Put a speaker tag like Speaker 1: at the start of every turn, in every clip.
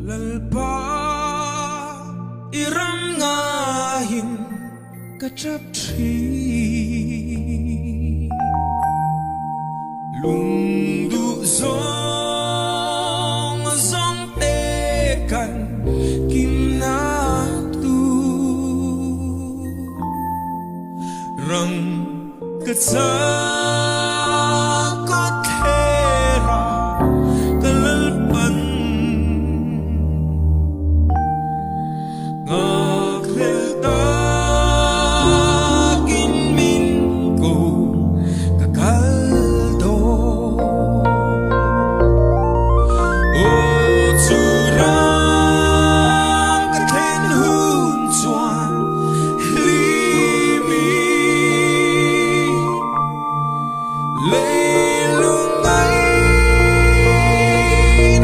Speaker 1: lalpa iram ngahin kacap tri lungdu zong zong tekan kimnatu rang ketakot hera kelalpan ngakrelta kinmin ko kakaldo o curang katen hun chuan limi leilungai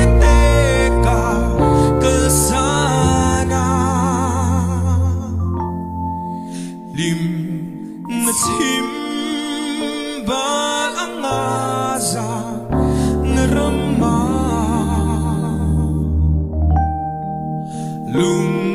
Speaker 1: na teka kesana lim na timbal ang asa na rama lung